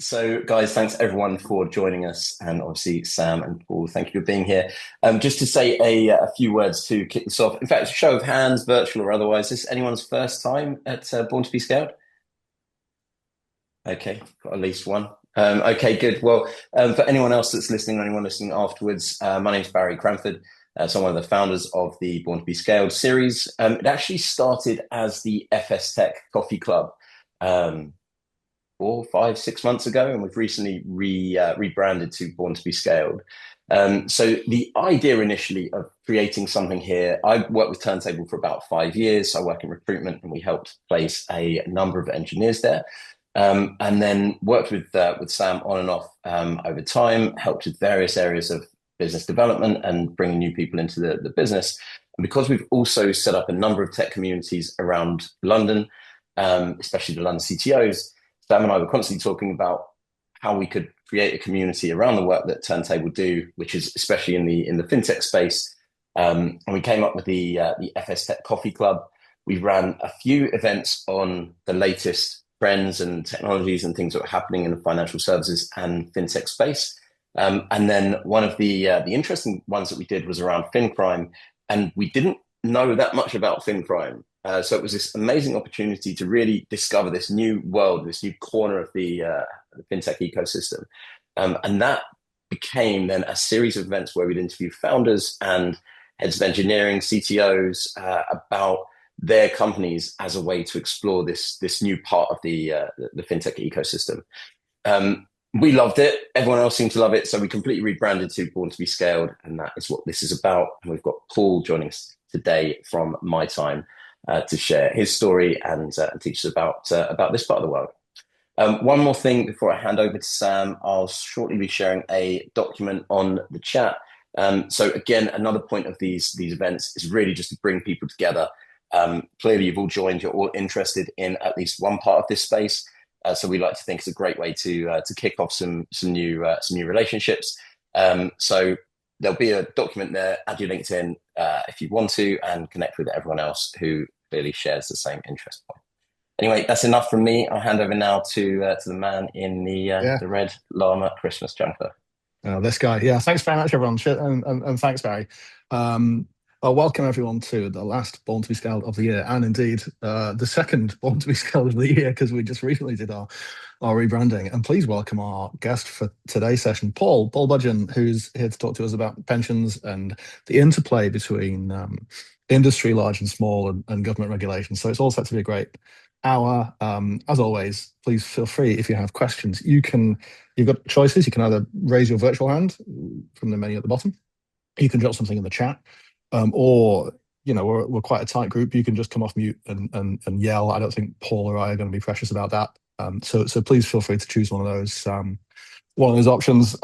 So, guys, thanks everyone for joining us, and obviously Sam and Paul, thank you for being here. Just to say a few words to kick this off. In fact, show of hands, virtual or otherwise, is this anyone's first time at Born to Be Scaled? Okay, got at least one. Okay, good. Well, for anyone else that's listening, or anyone listening afterwards, my name's Barry Cranford. So I'm one of the founders of the Born to Be Scaled series. It actually started as the FS Tech Coffee Club. 4, 5, 6 months ago, and we've recently rebranded to Born to Be Scaled. So the idea initially of creating something here, I worked with Turntabl for about 5 years. I work in recruitment, and we helped place a number of engineers there. And then worked with Sam on and off over time, helped with various areas of business development and bringing new people into the business. And because we've also set up a number of tech communities around London, especially the London CTOs, Sam and I were constantly talking about how we could create a community around the work that Turntable do, which is especially in the fintech space. And we came up with the FS Tech Coffee Club. We ran a few events on the latest trends and technologies and things that were happening in the financial services and fintech space. And then one of the interesting ones that we did was around fin crime, and we didn't know that much about fin crime. So it was this amazing opportunity to really discover this new world, this new corner of the fintech ecosystem. And that became then a series of events where we'd interview founders and heads of engineering, CTOs, about their companies as a way to explore this new part of the fintech ecosystem. We loved it. Everyone else seemed to love it. So we completely rebranded to Born to Be Scaled. And that is what this is about. And we've got Paul joining us today from My Time to share his story and teach us about this part of the world. One more thing before I hand over to Sam, I'll shortly be sharing a document on the chat. So again, another point of these events is really just to bring people together. Clearly, you've all joined. You're all interested in at least one part of this space. So we like to think it's a great way to kick off some new relationships. So there'll be a document there. Add your LinkedIn if you want to, and connect with everyone else who clearly shares the same interest point. Anyway, that's enough from me. I'll hand over now to the man in the red llama Christmas jumper. This guy. Yeah, thanks very much, everyone. And thanks, Barry. Well, welcome everyone to the last Born to Be Scaled of the year, and indeed the second Born to Be Scaled of the year, because we just recently did our rebranding. And please welcome our guest for today's session, Paul Budgen, who's here to talk to us about pensions and the interplay between industry, large and small, and government regulations. So it's all set to be a great hour. As always, please feel free if you have questions. You've got choices. You can either raise your virtual hand from the menu at the bottom. You can drop something in the chat. Or, we're quite a tight group. You can just come off mute and yell. I don't think Paul or I are going to be precious about that. So please feel free to choose one of those options.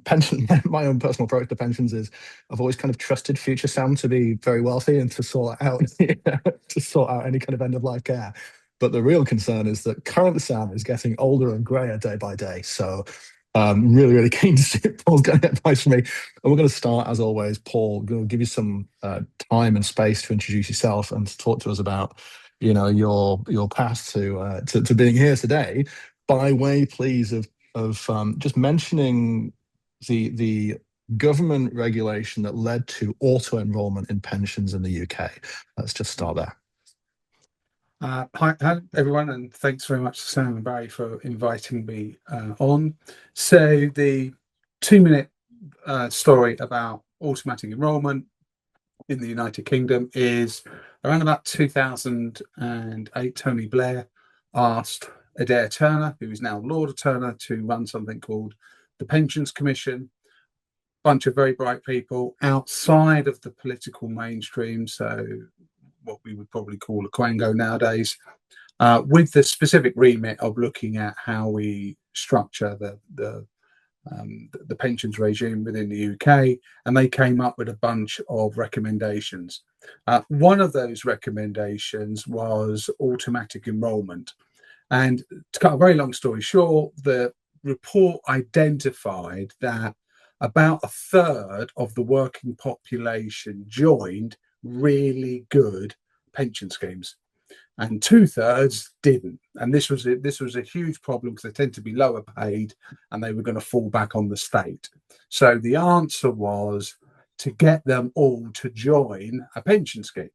Pension. My own personal approach to pensions is I've always kind of trusted future Sam to be very wealthy and to sort out any kind of end of life care. But the real concern is that current Sam is getting older and grayer day by day. So really, really keen to see if Paul's going to get advice from me. And we're going to start, as always, Paul, going to give you some time and space to introduce yourself and to talk to us about, your path to being here today. By way, please, of just mentioning the government regulation that led to auto enrolment in pensions in the UK. Let's just start there. Hi everyone, and thanks very much to Sam and Barry for inviting me on. So the 2-minute story about automatic enrolment in the United Kingdom is around about 2008. Tony Blair asked Adair Turner, who is now Lord Turner, to run something called the Pensions Commission. Bunch of very bright people outside of the political mainstream, so what we would probably call a quango nowadays, with the specific remit of looking at how we structure the pensions regime within the UK, and they came up with a bunch of recommendations. One of those recommendations was automatic enrolment, and to cut a very long story short, the report identified that about 1/3 of the working population joined really good pension schemes. and 2/3 didn't. And this was a huge problem because they tend to be lower paid, and they were going to fall back on the state. So the answer was to get them all to join a pension scheme.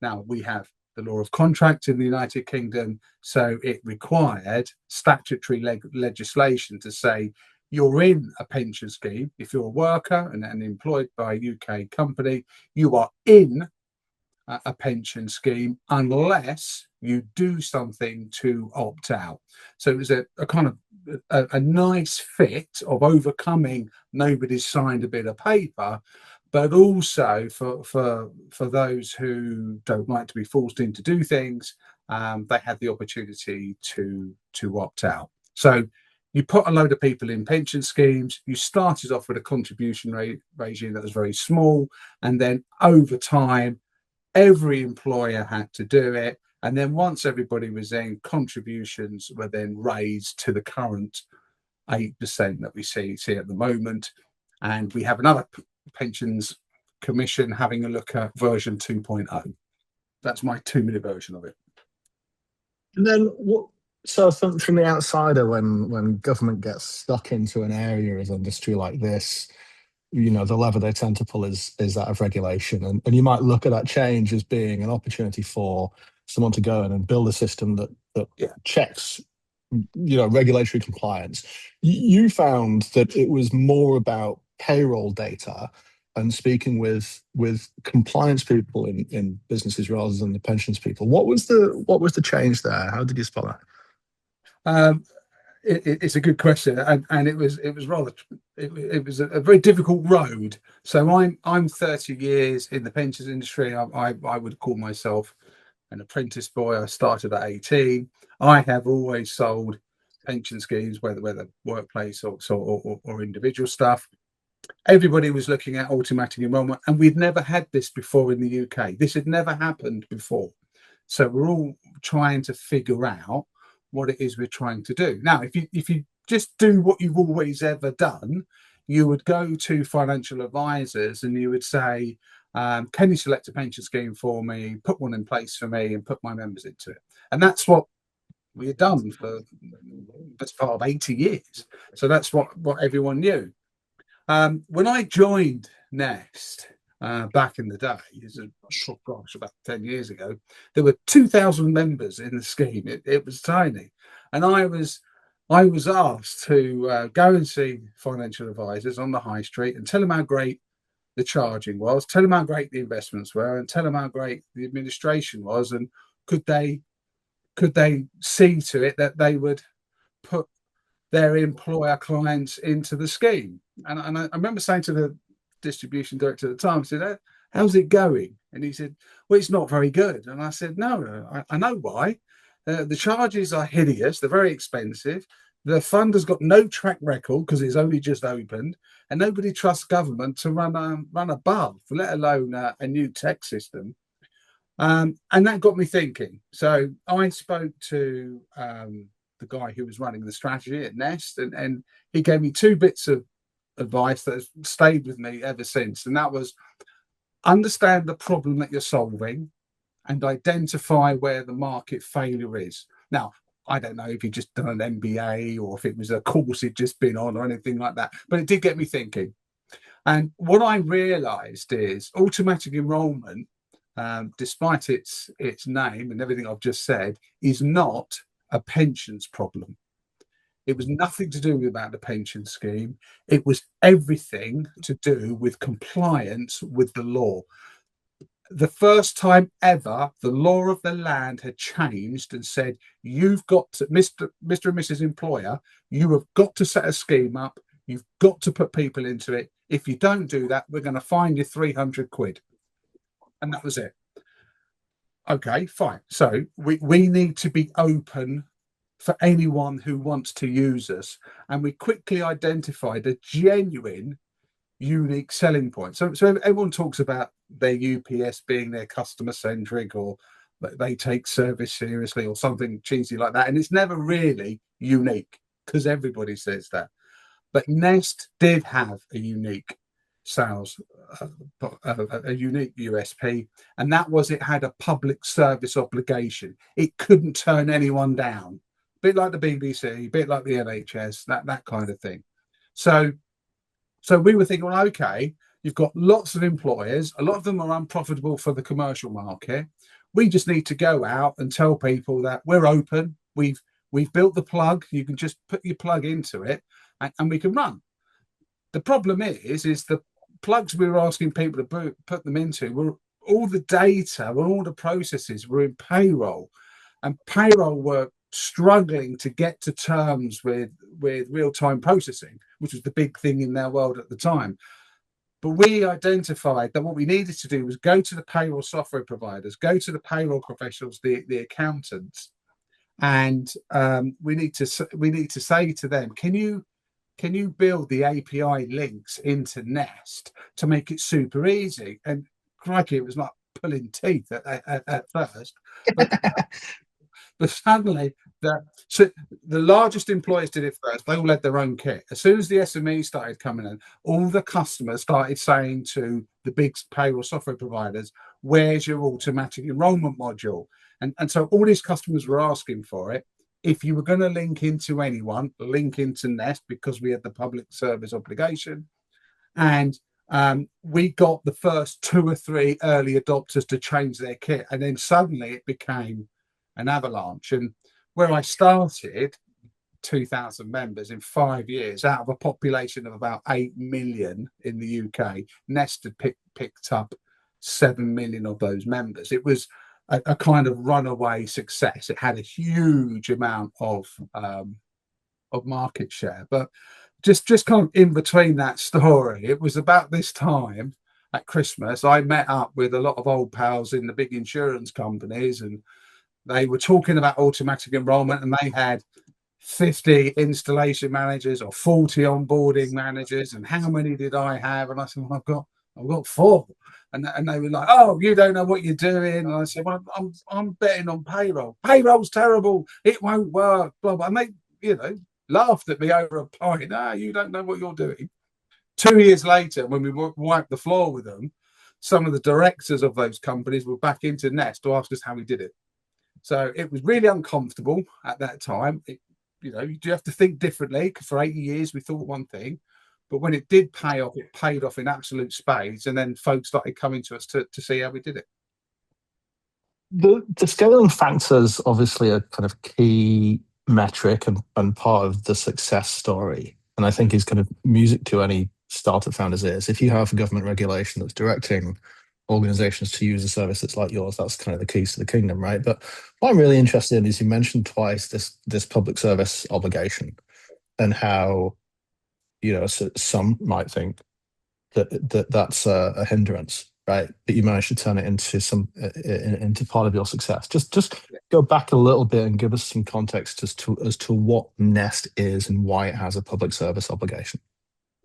Now, we have the law of contract in the United Kingdom, so it required statutory legislation to say you're in a pension scheme. If you're a worker and employed by a UK company, you are in a pension scheme unless you do something to opt out. So it was a kind of a nice fit of overcoming nobody's signed a bit of paper, but also for those who don't like to be forced in to do things, they had the opportunity to opt out. So you put a load of people in pension schemes. You started off with a contribution regime that was very small, and then over time, every employer had to do it. And then once everybody was in, contributions were then raised to the current 8% that we see at the moment. And we have another pensions commission having a look at version 2.0. That's my 2-minute version of it. And then what? So from the outsider, when government gets stuck into an area of industry like this, the lever they tend to pull is that of regulation, and you might look at that change as being an opportunity for someone to go in and build a system that checks regulatory compliance. You found that it was more about payroll data and speaking with compliance people in businesses rather than the pensions people. What was the change there? How did you spot that? It's a good question, and it was a very difficult road. So I'm 30 years in the pensions industry. I would call myself an apprentice boy. I started at 18. I have always sold pension schemes, whether workplace or individual stuff. Everybody was looking at automatic enrolment, and we'd never had this before in the UK. This had never happened before. So we're all trying to figure out what it is we're trying to do. Now, if you just do what you've always ever done, you would go to financial advisors and you would say, can you select a pension scheme for me, put one in place for me, and put my members into it? And that's what we had done for the best part of 80 years. So that's what everyone knew. When I joined Nest back in the day, about 10 years ago, there were 2,000 members in the scheme. It was tiny, and I was asked to go and see financial advisors on the high street and tell them how great the charging was, tell them how great the investments were, and tell them how great the administration was, and could they see to it that they would put their employer clients into the scheme. And I remember saying to the distribution director at the time, I said, how's it going? And he said, well, it's not very good. And I said, no, I know why. The charges are hideous. They're very expensive. The fund has got no track record because it's only just opened, and nobody trusts government to run above, let alone a new tech system. And that got me thinking. So I spoke to the guy who was running the strategy at Nest, and he gave me 2 bits of advice that has stayed with me ever since. And that was, understand the problem that you're solving and identify where the market failure is. Now, I don't know if you just done an MBA or if it was a course he'd just been on or anything like that, but it did get me thinking. And what I realized is automatic enrollment, despite its name and everything I've just said, is not a pensions problem. It was nothing to do about the pension scheme. It was everything to do with compliance with the law. The first time ever, the law of the land had changed and said, you've got to, Mr. and Mrs. Employer, you have got to set a scheme up. You've got to put people into it. If you don't do that, we're going to fine you 300 quid. And that was it. Okay, fine. So we need to be open for anyone who wants to use us. And we quickly identified a genuine, unique selling point. So everyone talks about their UPS being their customer centric, or they take service seriously, or something cheesy like that. And it's never really unique because everybody says that. But Nest did have a unique sales a unique USP, and that was it had a public service obligation. It couldn't turn anyone down. A bit like the BBC, a bit like the NHS, that kind of thing. So we were thinking, well, okay, you've got lots of employers. A lot of them are unprofitable for the commercial market. We just need to go out and tell people that we're open. We've built the plug. You can just put your plug into it, and we can run. The problem is the plugs we were asking people to put them into were all the data, all the processes were in payroll, and payroll were struggling to get to terms with real-time processing, which was the big thing in their world at the time. But we identified that what we needed to do was go to the payroll software providers, go to the payroll professionals, the accountants, and we need to say to them, can you build the API links into Nest to make it super easy? And crikey, it was like pulling teeth at first. But suddenly, so the largest employers did it first. They all had their own kit. As soon as the SMEs started coming in, all the customers started saying to the big payroll software providers, where's your automatic enrollment module? And so all these customers were asking for it. If you were going to link into anyone, link into Nest, because we had the public service obligation. And we got the first 2 or 3 early adopters to change their kit. And then suddenly it became an avalanche. And where I started, 2,000 members in 5 years, out of a population of about 8 million in the UK, Nest had picked up 7 million of those members. It was a kind of runaway success. It had a huge amount of market share. But just kind of in between that story, it was about this time at Christmas, I met up with a lot of old pals in the big insurance companies, and they were talking about automatic enrollment, and they had 50 installation managers or 40 onboarding managers. And how many did I have? And I said, well, I've got 4. And they were like, oh, you don't know what you're doing. And I said, well, I'm betting on payroll. Payroll's terrible. It won't work. Blah, blah. And they, laughed at me over a pint. You don't know what you're doing. 2 years later, when we wiped the floor with them, some of the directors of those companies were back into Nest to ask us how we did it. So it was really uncomfortable at that time. You have to think differently, because for 80 years we thought one thing, but when it did pay off, it paid off in absolute spades, and then folks started coming to us to see how we did it. The scaling factors obviously a kind of key metric and part of the success story, and I think is kind of music to any startup founder's ears. If you have a government regulation that's directing organizations to use a service that's like yours, that's kind of the keys to the kingdom, right? But what I'm really interested in is you mentioned twice this public service obligation, and how some might think that's a hindrance, right? But you managed to turn it into part of your success. Just go back a little bit and give us some context as to what Nest is and why it has a public service obligation.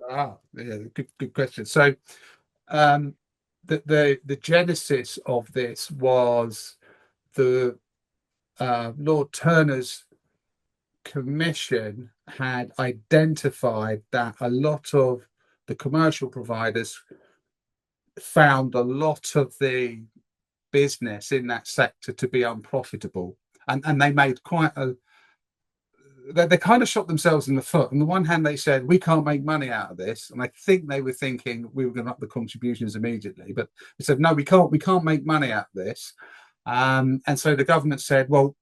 Yeah, good question. So the genesis of this was the Lord Turner's commission had identified that a lot of the commercial providers found a lot of the business in that sector to be unprofitable, and they made they kind of shot themselves in the foot. On the one hand, they said, we can't make money out of this, and I think they were thinking we were going to up the contributions immediately, but they said, no, we can't make money out of this. And so the government said, well,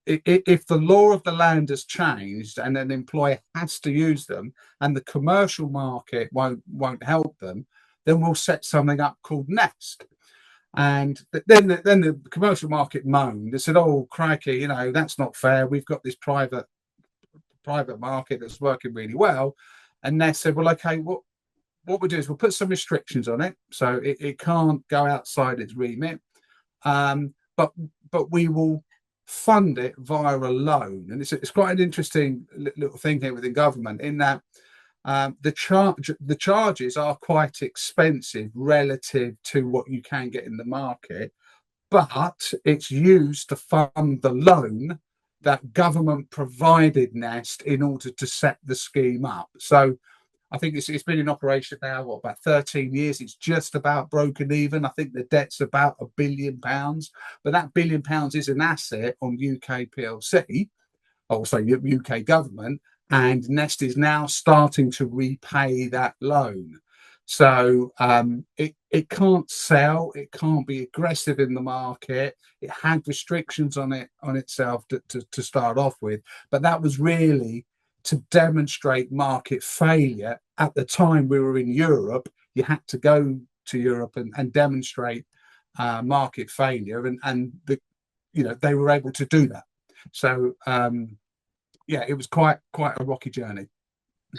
if the law of the land has changed and an employer has to use them and the commercial market won't help them, then we'll set something up called Nest. And then the commercial market moaned. They said, oh, crikey, that's not fair. We've got this private market that's working really well. And Nest said, well, okay, what we'll do is we'll put some restrictions on it, so it can't go outside its remit, but we will fund it via a loan. And it's quite an interesting little thing here within government, in that the charges are quite expensive relative to what you can get in the market, but it's used to fund the loan that government provided Nest in order to set the scheme up. So I think it's been in operation now, what, about 13 years. It's just about broken even. I think the debt's about £1 billion, but that £1 billion is an asset on UK PLC, or sorry, UK government, and Nest is now starting to repay that loan. So it can't sell, it can't be aggressive in the market. It had restrictions on itself to start off with, but that was really to demonstrate market failure. At the time we were in Europe, you had to go to Europe and demonstrate market failure, and they were able to do that. So yeah, it was quite a rocky journey.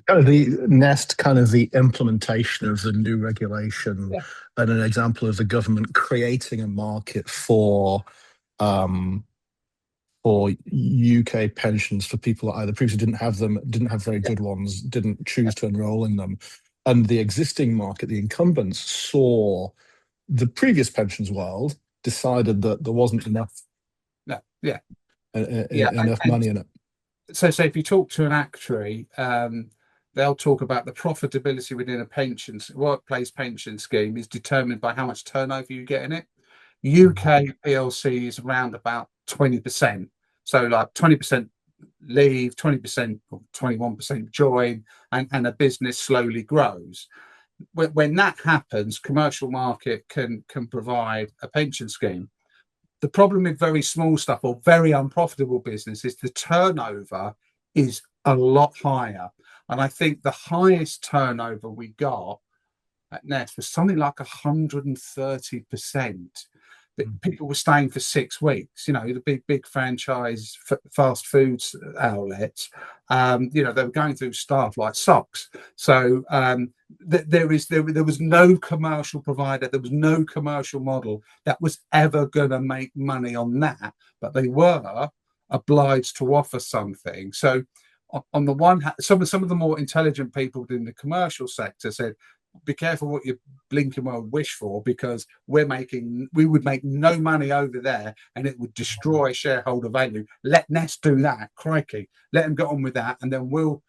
Kind of the Nest, kind of the implementation of the new regulation, Yeah. and an example of the government creating a market for UK pensions for people that either previously didn't have them, didn't have very good ones, didn't choose to enroll in them. And the existing market, the incumbents, saw the previous pensions world, decided that there wasn't enough enough money in it. So if you talk to an actuary, they'll talk about the profitability within a workplace pension scheme is determined by how much turnover you get in it. UK PLC is around about 20%. So like 20% leave, 20% or 21% join, and a business slowly grows. When that happens, commercial market can provide a pension scheme. The problem with very small stuff or very unprofitable business is the turnover is a lot higher. And I think the highest turnover we got at Nest was something like 130%. People were staying for 6 weeks. The big franchise fast foods outlets. They were going through staff like socks. So there was no commercial provider, there was no commercial model that was ever going to make money on that, but they were obliged to offer something. So on the one hand, some of the more intelligent people within the commercial sector said, be careful what you blinking well wish for, because we would make no money over there and it would destroy shareholder value. Let Nest do that, crikey, let them get on with that, and then we'll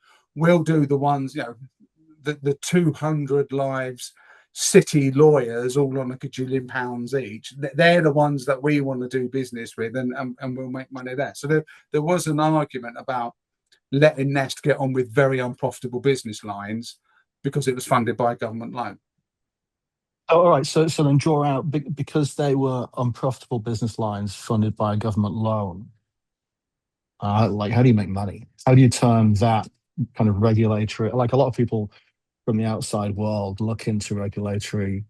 do the ones, the 200 lives city lawyers all on £1 gajillion each. They're the ones that we want to do business with, and we'll make money there. So there was an argument about letting Nest get on with very unprofitable business lines because it was funded by a government loan. Oh, all right. So then draw out, because they were unprofitable business lines funded by a government loan. Like, how do you make money? How do you turn that kind of regulatory? Like, a lot of people from the outside world look into regulatory,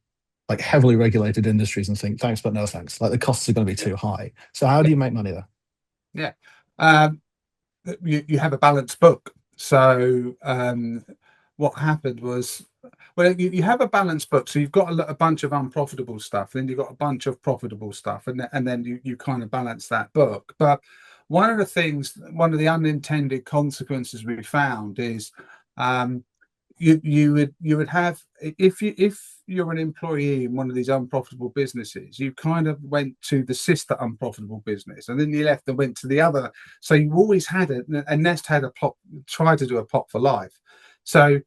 like heavily regulated industries, and think thanks but no thanks. Like, the costs are going to be too high. So how do you make money there? Yeah, you have a balanced book. So what happened was, well, you have a balanced book, so you've got a bunch of unprofitable stuff, then you've got a bunch of profitable stuff, and then you kind of balance that book. But one of the unintended consequences we found is you would have, if you're an employee in one of these unprofitable businesses, you kind of went to the sister unprofitable business, and then you left and went to the other. So you always had it. And Nest had tried to do a pot for life. So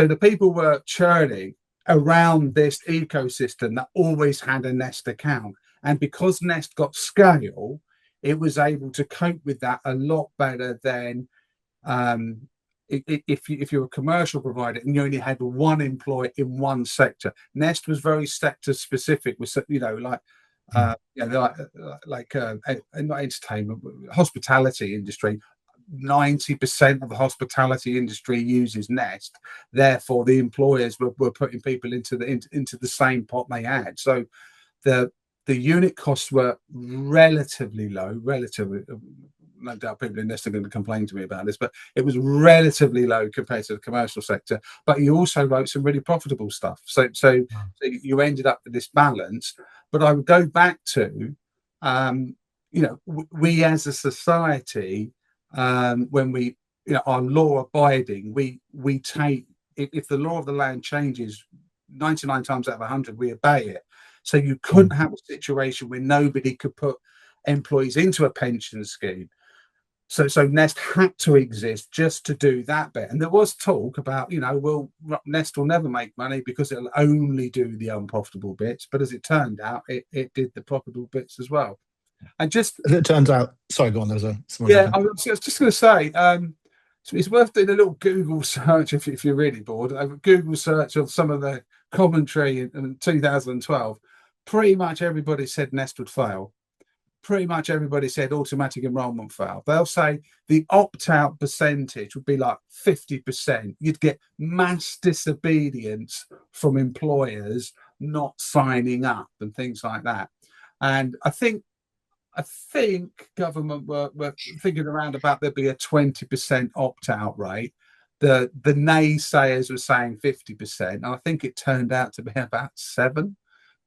the people were churning around this ecosystem that always had a Nest account. And because Nest got scale, it was able to cope with that a lot better than if you're a commercial provider and you only had one employee in one sector. Nest was very sector specific, with not entertainment, hospitality industry. 90% of the hospitality industry uses Nest. Therefore, the employers were putting people into the same pot they had. So the unit costs were relatively low. No doubt people in Nest are going to complain to me about this, but it was relatively low compared to the commercial sector. But you also wrote some really profitable stuff. So you ended up with this balance. But I would go back to, we as a society, when we are law abiding, we take, if the law of the land changes 99 times out of 100, we obey it. So you couldn't have a situation where nobody could put employees into a pension scheme. So Nest had to exist just to do that bit. And there was talk about, well, Nest will never make money because it'll only do the unprofitable bits. But as it turned out, it did the profitable bits as well. And just as it turns out, sorry, go on. There's yeah, I was just going to say, it's worth doing a little Google search if you're really bored. A Google search of some of the commentary in 2012. Pretty much everybody said Nest would fail. Pretty much everybody said automatic enrollment fail. They'll say the opt-out percentage would be like 50%. You'd get mass disobedience from employers not signing up and things like that. And I think government were thinking around about there'd be a 20% opt-out rate. The naysayers were saying 50%, and I think it turned out to be about 7%.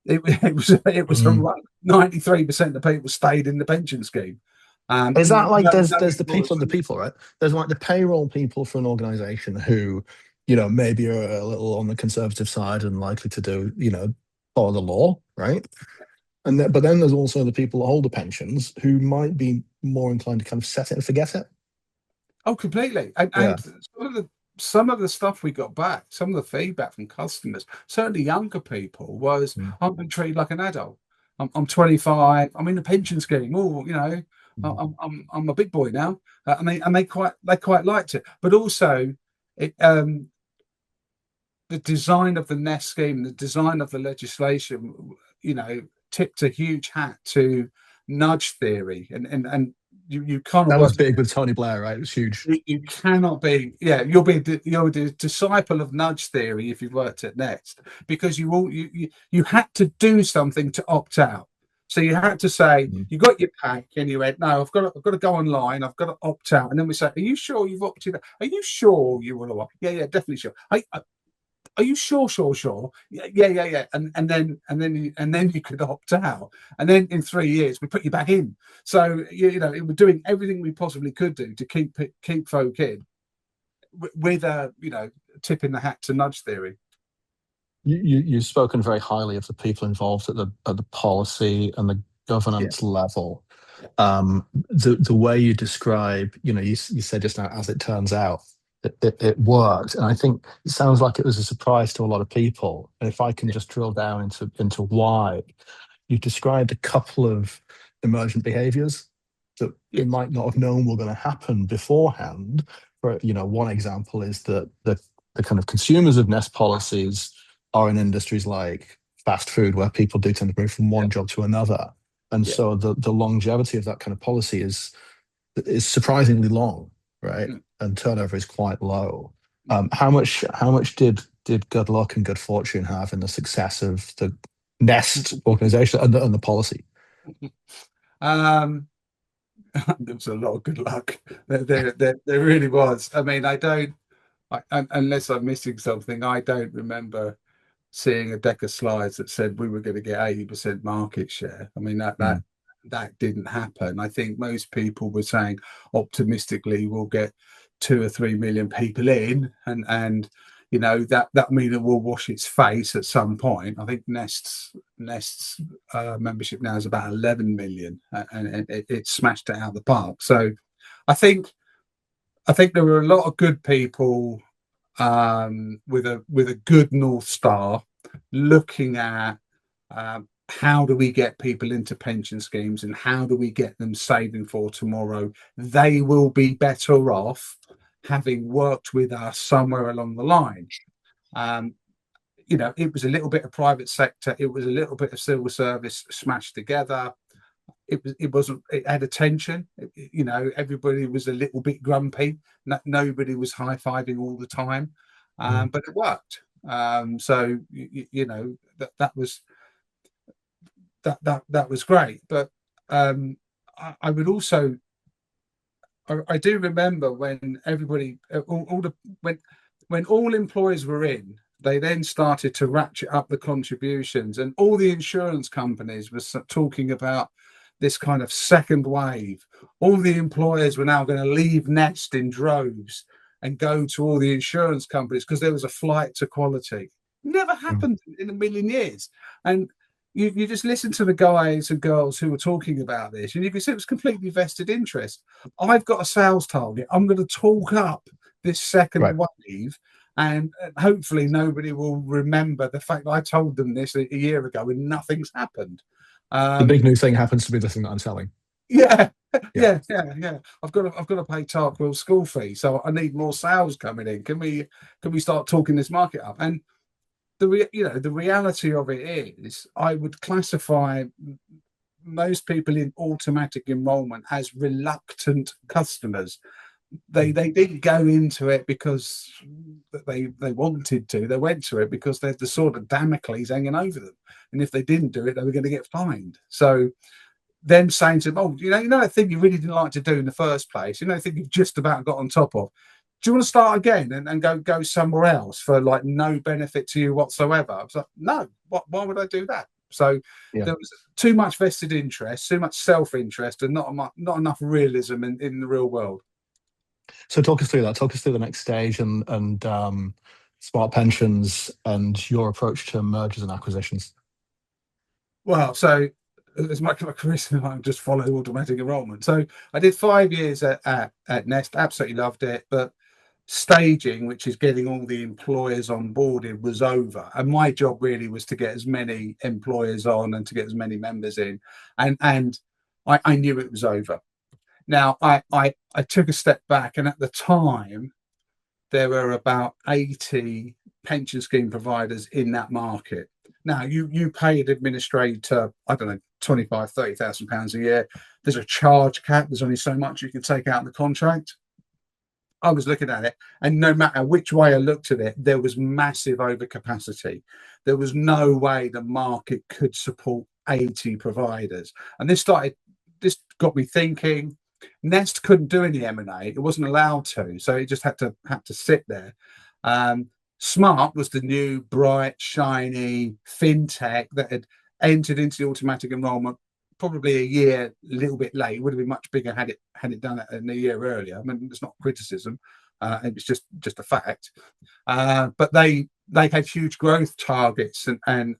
It was 93% of people stayed in the pension scheme. Is that like there's the people and the people, right? There's like the payroll people for an organization who, maybe are a little on the conservative side and likely to do, follow the law, right? But then there's also the people that hold the pensions who might be more inclined to kind of set it and forget it. Oh, completely. And some of the stuff we got back, some of the feedback from customers, certainly younger people, was I'm being treated like an adult. I'm 25. I'm in a pension scheme. Oh, I'm a big boy now, and they quite liked it. But also, the design of the Nest scheme, the design of the legislation, tipped a huge hat to nudge theory, and you kind of that was big with Tony Blair, right? It was huge. You cannot be, you're the disciple of nudge theory if you've worked at Next, because you had to do something to opt out. So you had to say you got your pack and you went, no, I've got to go online, I've got to opt out, and then we say, are you sure you've opted out? Are you sure you want to opt? Yeah, definitely sure. Are you sure? Yeah. And then you could opt out. And then in 3 years, we put you back in. So, we're doing everything we possibly could do to keep folk in with a, tip in the hat to nudge theory. You've spoken very highly of the people involved at the policy and the governance level. The way you describe, you said just now, as it turns out, it worked, and I think it sounds like it was a surprise to a lot of people. And if I can just drill down into why, you described a couple of emergent behaviours that you might not have known were going to happen beforehand. For one example is that the kind of consumers of Nest policies are in industries like fast food, where people do tend to move from one job to another, and so the longevity of that kind of policy is surprisingly long, right? And turnover is quite low. How much did good luck and good fortune have in the success of the Nest organization and the policy? There was a lot of good luck. There really was. I mean, unless I'm missing something, I don't remember seeing a deck of slides that said we were going to get 80% market share. I mean, that didn't happen. I think most people were saying optimistically we'll get 2 or 3 million people in, and that mean it will wash its face at some point. I think Nest's membership now is about 11 million, and it smashed it out of the park. So I think there were a lot of good people with a good North Star looking at how do we get people into pension schemes and how do we get them saving for tomorrow. They will be better off having worked with us somewhere along the line. It was a little bit of private sector, it was a little bit of civil service smashed together. It had a tension. Everybody was a little bit grumpy. Nobody was high-fiving all the time, but it worked. So that was great. But I would also, I do remember when everybody, when all employers were in, they then started to ratchet up the contributions, and all the insurance companies were talking about this kind of second wave. All the employers were now going to leave Nest in droves and go to all the insurance companies because there was a flight to quality. Never happened in a million years. And you just listen to the guys and girls who were talking about this, and you can see it was completely vested interest. I've got a sales target. I'm going to talk up this second wave, and hopefully nobody will remember the fact that I told them this a year ago and nothing's happened. The big new thing happens to be the thing that I'm selling. Yeah. I've got to pay Tarkwell's school fee, so I need more sales coming in. Can we start talking this market up? And the reality of it is, I would classify most people in automatic enrollment as reluctant customers. They didn't go into it because they wanted to. They went to it because there's the sort of Damocles hanging over them, and if they didn't do it, they were going to get fined. So them saying to them, "Oh, you know that thing you really didn't like to do in the first place, the thing you've just about got on top of. Do you want to start again and go somewhere else for like no benefit to you whatsoever?" I was like, no, why would I do that? So there was too much vested interest, too much self-interest, and not enough realism in the real world. So talk us through that. Talk us through the next stage and Smart Pensions and your approach to mergers and acquisitions. Well, so as my career, I just follow automatic enrollment. So I did 5 years at Nest, absolutely loved it, but staging, which is getting all the employers on boarded, was over, and my job really was to get as many employers on and to get as many members in, and I knew it was over. Now I took a step back, and at the time there were about 80 pension scheme providers in that market. Now you pay an administrator, I don't know, 25,000 30,000 pounds a year. There's a charge cap. There's only so much you can take out of the contract. I was looking at it, and no matter which way I looked at it, there was massive overcapacity. There was no way the market could support 80 providers. And this got me thinking. Nest couldn't do any M&A. It wasn't allowed to, so it just had to sit there. Smart was the new, bright, shiny fintech that had entered into the automatic enrollment probably a year, a little bit late. It would have been much bigger had it done it in a year earlier. I mean, it's not criticism; it was just a fact. But they had huge growth targets and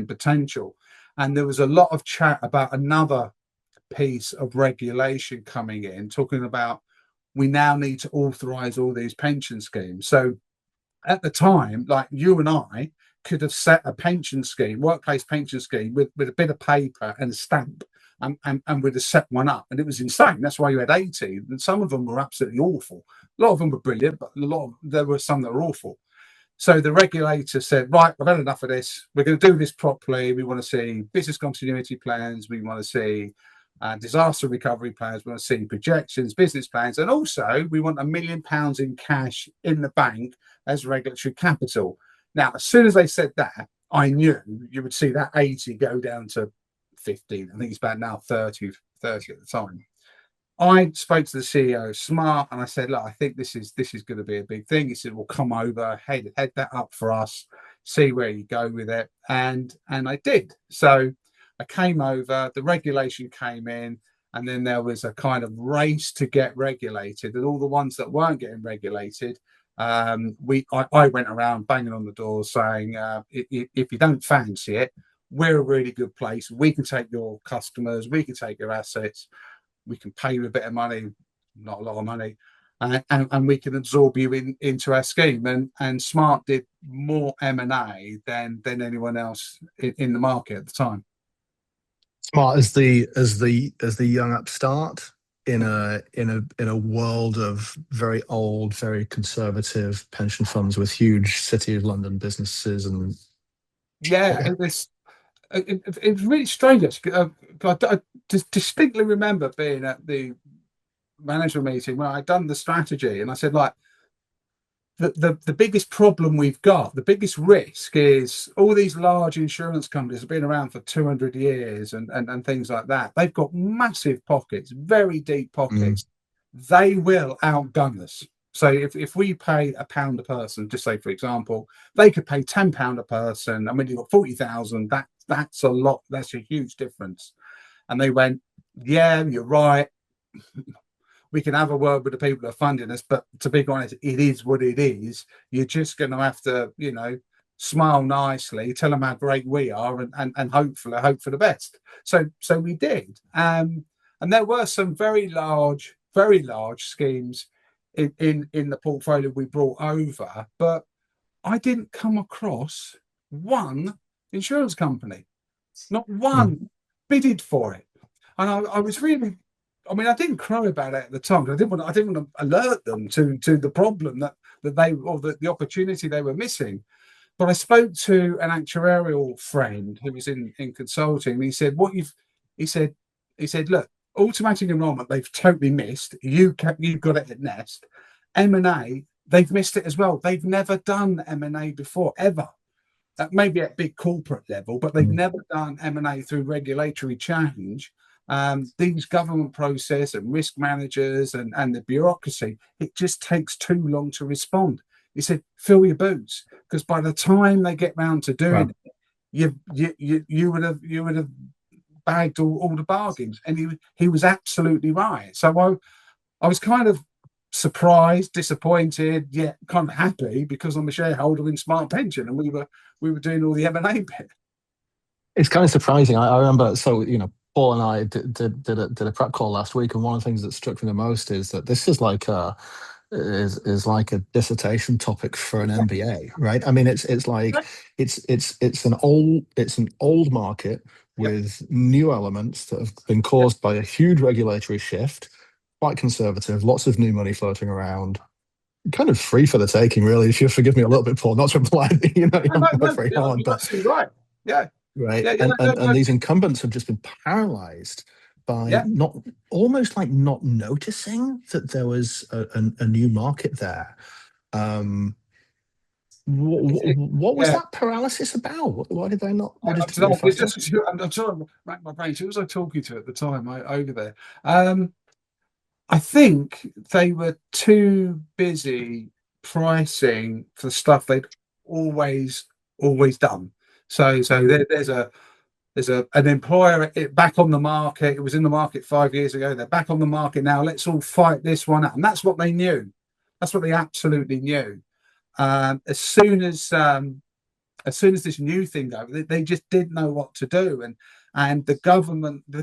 potential, and there was a lot of chat about another piece of regulation coming in, talking about we now need to authorize all these pension schemes. So at the time, like you and I could have set a pension scheme, workplace pension scheme, with a bit of paper and a stamp, and we'd have set one up, and it was insane. That's why you had 80, and some of them were absolutely awful. A lot of them were brilliant, but there were some that were awful. So the regulator said, right, we've had enough of this. We're going to do this properly. We want to see business continuity plans. We want to see disaster recovery plans. We want to see projections, business plans, and also we want £1 million in cash in the bank as regulatory capital. Now, as soon as they said that, I knew you would see that 80 go down to 15. I think it's about now 30 at the time. I spoke to the CEO of Smart, and I said, look, I think this is going to be a big thing. He said, well, come over, head that up for us, see where you go with it. And I did. So I came over, the regulation came in, and then there was a kind of race to get regulated. And all the ones that weren't getting regulated, I went around banging on the door saying, if you don't fancy it, we're a really good place. We can take your customers, we can take your assets, we can pay you a bit of money, not a lot of money, and we can absorb you into our scheme. And Smart did more M&A than anyone else in the market at the time. Smart as the young upstart in a world of very old, very conservative pension funds with huge City of London businesses. And it was really strange. I distinctly remember being at the management meeting where I'd done the strategy, and I said, like, the biggest problem we've got, the biggest risk, is all these large insurance companies have been around for 200 years and things like that. They've got massive pockets, very deep pockets. They will outgun us. So if we pay £1 a person, just say, for example, they could pay £10 a person, and when you've got 40,000, that's a lot. That's a huge difference. And they went, yeah, you're right. We can have a word with the people that are funding us, but to be honest, it is what it is. You're just going to have to, smile nicely, tell them how great we are, and hopefully hope for the best. So we did. And there were some very large schemes in the portfolio we brought over, but I didn't come across one insurance company, not one bidded for it. And I was really, I mean, I didn't cry about it at the time, because I didn't want to alert them to the problem that they, or the opportunity they were missing. But I spoke to an actuarial friend who was in consulting, and he said, he said, look, automatic enrollment, they've totally missed. You've got it at Nest. M&A, they've missed it as well. They've never done M&A before, ever. Maybe at big corporate level, but they've never done M&A through regulatory change. These government process and risk managers and the bureaucracy, it just takes too long to respond. He said, fill your boots, because by the time they get round to doing it, you would have bagged all the bargains. And he was absolutely right. So I was kind of surprised, disappointed, yet kind of happy, because I'm a shareholder in Smart Pension, and we were doing all the M&A bit. It's kind of surprising. I remember, so Paul and I did a prep call last week, and one of the things that struck me the most is that this is like a dissertation topic for an MBA, right? I mean, it's like it's an old market with new elements that have been caused by a huge regulatory shift, quite conservative, lots of new money floating around, kind of free for the taking, really. If you forgive me a little bit, Paul, not to imply that you haven't worked very hard, but right, yeah. Right. And these incumbents have just been paralyzed by almost like not noticing that there was a new market there. What was that paralysis about? Why did they not? I'm trying to rack my brain. Who was I talking to at the time over there? I think they were too busy pricing for stuff they'd always done. So there's an employer back on the market. It was in the market 5 years ago. They're back on the market now. Let's all fight this one out. And that's what they knew. That's what they absolutely knew. As soon as this new thing they just didn't know what to do. And the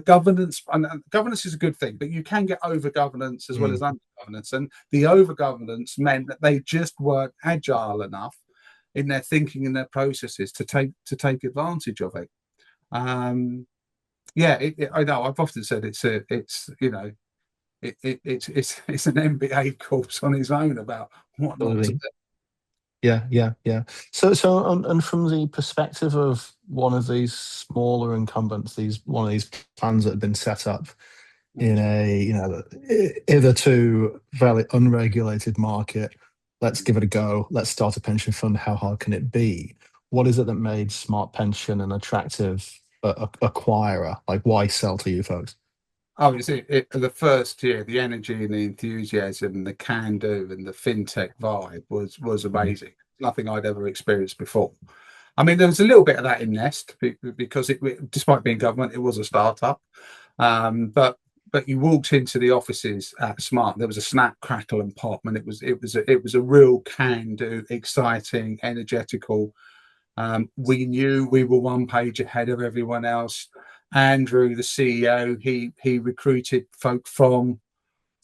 governance is a good thing, but you can get over governance as well as under governance. And the over governance meant that they just weren't agile enough in their thinking and their processes to take advantage of it. I know I've often said it's an MBA course on its own about what not to do. Yeah. So and from the perspective of one of these smaller incumbents, one of these plans that have been set up in a hitherto fairly unregulated market, let's give it a go. Let's start a pension fund. How hard can it be? What is it that made Smart Pension an attractive acquirer? Like, why sell to you folks? Oh, you see, the first year, the energy and the enthusiasm and the can-do and the fintech vibe was amazing. Nothing I'd ever experienced before. I mean, there was a little bit of that in Nest, because despite being government, it was a startup. But you walked into the offices at Smart, there was a snap, crackle, and pop, and it was a real can-do, exciting, energetical. We knew we were one page ahead of everyone else. Andrew, the CEO, he recruited folk from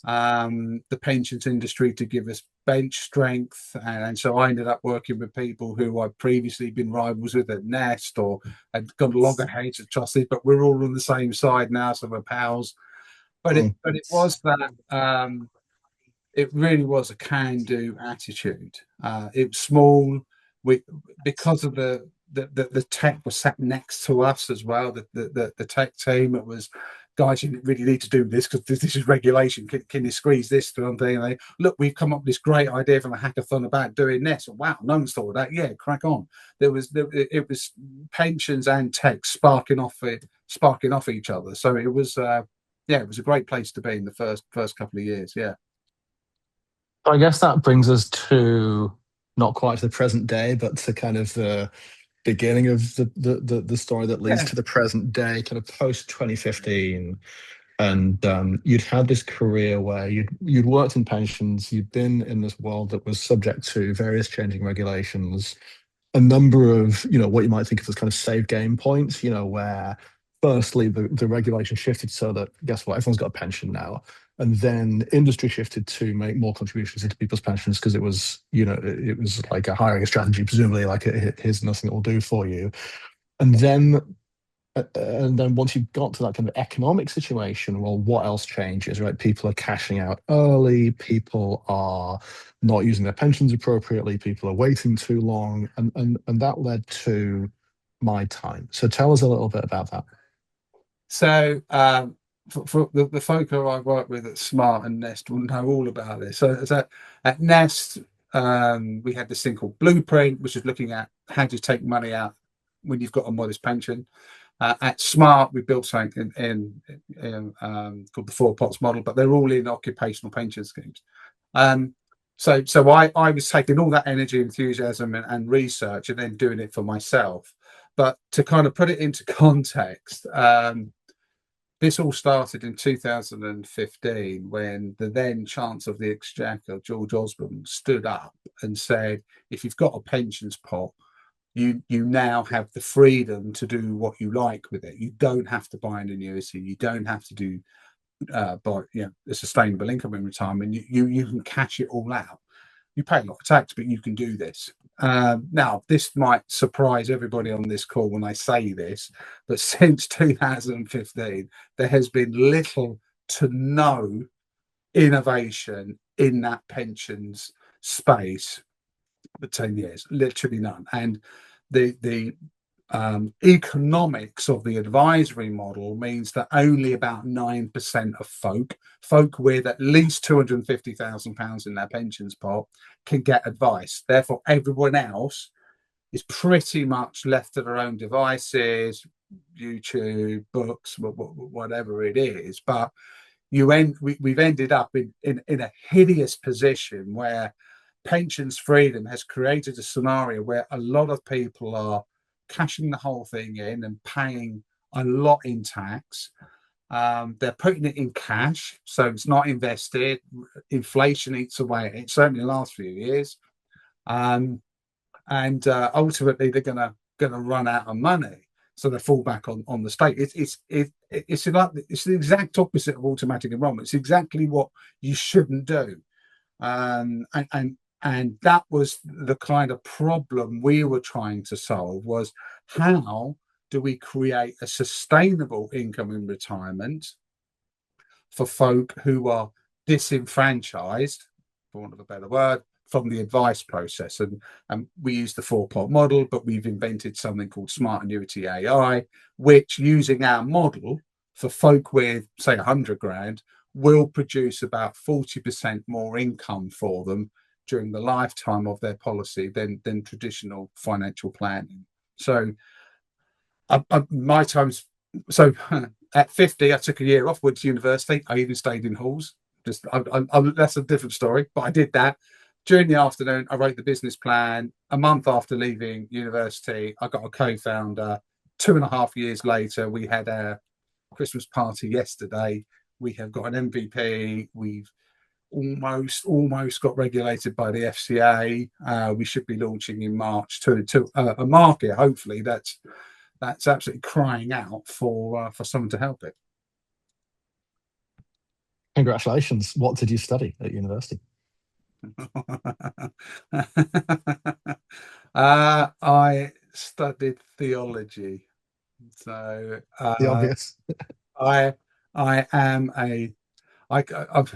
the pensions industry to give us bench strength, and so I ended up working with people who I'd previously been rivals with at Nest or had gone loggerheads of trustees, but we're all on the same side now, so we're pals. But it was that it really was a can-do attitude. It was small. Because of the tech was sat next to us as well. The tech team, it was, guys, you really need to do this because this is regulation. Can you squeeze this through? And they look, we've come up with this great idea from a hackathon about doing this. Wow, no one's thought of that. Yeah, crack on. It was pensions and tech sparking off each other. So it was it was a great place to be in the first couple of years. Yeah. I guess that brings us to not quite to the present day, but to kind of the beginning of the story that leads to the present day, kind of post 2015. And you'd had this career where you'd worked in pensions, you'd been in this world that was subject to various changing regulations. a number of, what you might think of as kind of save game points, where firstly the regulation shifted so that, guess what, everyone's got a pension now. And then industry shifted to make more contributions into people's pensions because it was, it was like a hiring strategy, presumably like here's nothing it will do for you. And then once you've got to that kind of economic situation, well, what else changes, right? People are cashing out early, people are not using their pensions appropriately, people are waiting too long, and that led to my time. So tell us a little bit about that. So for the folk who I work with at Smart and Nest will know all about this. So at Nest, we had this thing called Blueprint, which is looking at how do you take money out when you've got a modest pension. At Smart, we built something called the Four Pots model, but they're all in occupational pension schemes. So I was taking all that energy, enthusiasm, and research, and then doing it for myself. But to kind of put it into context, this all started in 2015 when the then Chancellor of the Exchequer, George Osborne, stood up and said, if you've got a pensions pot, you now have the freedom to do what you like with it. You don't have to buy an annuity. You don't have to do buy a sustainable income in retirement. You can cash it all out. You pay a lot of tax, but you can do this. Now, this might surprise everybody on this call when I say this, but since 2015, there has been little to no innovation in that pensions space for 10 years, literally none. And the economics of the advisory model means that only about 9% of folk with at least £250,000 in their pensions pot can get advice. Therefore, everyone else is pretty much left to their own devices, YouTube, books, whatever it is. But we've ended up in a hideous position where pensions freedom has created a scenario where a lot of people are cashing the whole thing in and paying a lot in tax. They're putting it in cash, so it's not invested. Inflation eats away at it, certainly the last few years. And ultimately they're gonna run out of money, so they fall back on the state. It's the exact opposite of automatic enrolment. It's exactly what you shouldn't do. And that was the kind of problem we were trying to solve, was how do we create a sustainable income in retirement for folk who are disenfranchised, for want of a better word, from the advice process. And we use the four-pot model, but we've invented something called Smart Annuity AI, which, using our model for folk with, say, 100 grand, will produce about 40% more income for them during the lifetime of their policy than traditional financial planning. So my time's so at 50, I took a year off, went to university. I even stayed in halls. That's a different story, but I did that. During the afternoon, I wrote the business plan. A month after leaving university, I got a co-founder. 2.5 years later, we had our Christmas party yesterday. We have got an MVP. We've almost got regulated by the FCA. We should be launching in March to a market, hopefully, that's absolutely crying out for someone to help it. Congratulations. What did you study at university? I studied theology. So the obvious. I am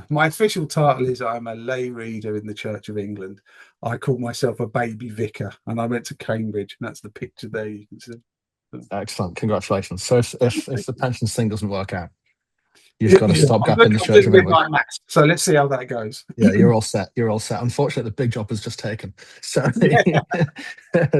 my official title is I'm a lay reader in the Church of England. I call myself a baby vicar, and I went to Cambridge, and that's the picture there you can see. Excellent, congratulations. So if the pensions thing doesn't work out, you've got to stop gap in the Church of England. Like so let's see how that goes. Yeah, you're all set. You're all set. Unfortunately, the big job was just taken. So,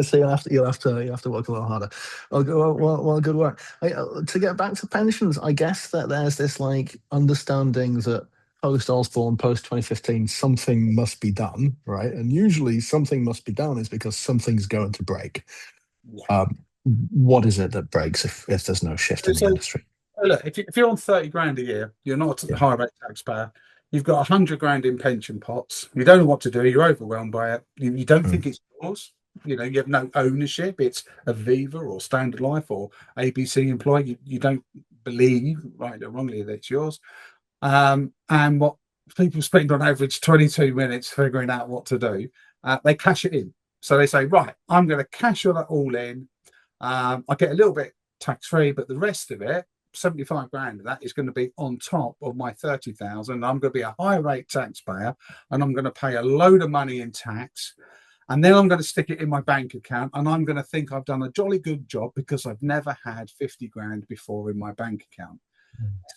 so you'll have to work a little harder. Well, good work. To get back to pensions, I guess that there's this like understanding that post Osborne, post 2015, something must be done, right? And usually, something must be done is because something's going to break. Yeah. What is it that breaks if there's no shift in the industry? Look, if you're on 30 grand a year, you're not a high rate taxpayer. You've got 100 grand in pension pots. You don't know what to do. You're overwhelmed by it. You don't think it's yours. You know, you have no ownership. It's Aviva or Standard Life or ABC employee. You don't believe, right or wrongly, that it's yours. And what people spend on average 22 minutes figuring out what to do, they cash it in. So they say, right, I'm going to cash that all in. I get a little bit tax free, but the rest of it, 75 grand of that, is going to be on top of my 30,000. I'm going to be a high rate taxpayer, and I'm going to pay a load of money in tax. And then I'm going to stick it in my bank account, and I'm going to think I've done a jolly good job because I've never had 50 grand before in my bank account.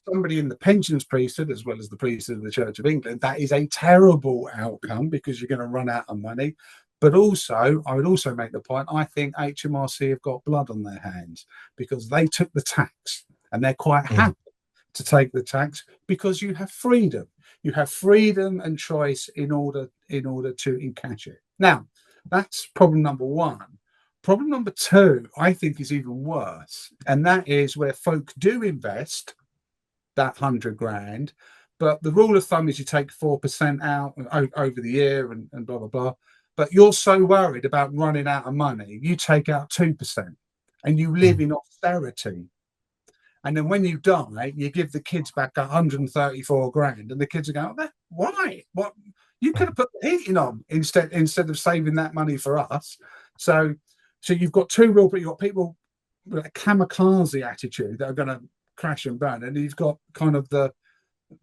Somebody in the pensions priesthood, as well as the priesthood of the Church of England, that is a terrible outcome because you're going to run out of money. But also, I would also make the point, I think HMRC have got blood on their hands because they took the tax, and they're quite happy to take the tax because you have freedom. You have freedom and choice in order to encash it. Now, that's problem number one. Problem number two, I think, is even worse, and that is where folk do invest that 100 grand, but the rule of thumb is you take 4% out over the year and blah blah blah. But you're so worried about running out of money, you take out 2% and you live in austerity. And then when you die, you give the kids back 134 grand, and the kids are going, oh, why? What? You could have put the heating on instead of saving that money for us. So you've got you've got people with a kamikaze attitude that are going to crash and burn, and you've got kind of the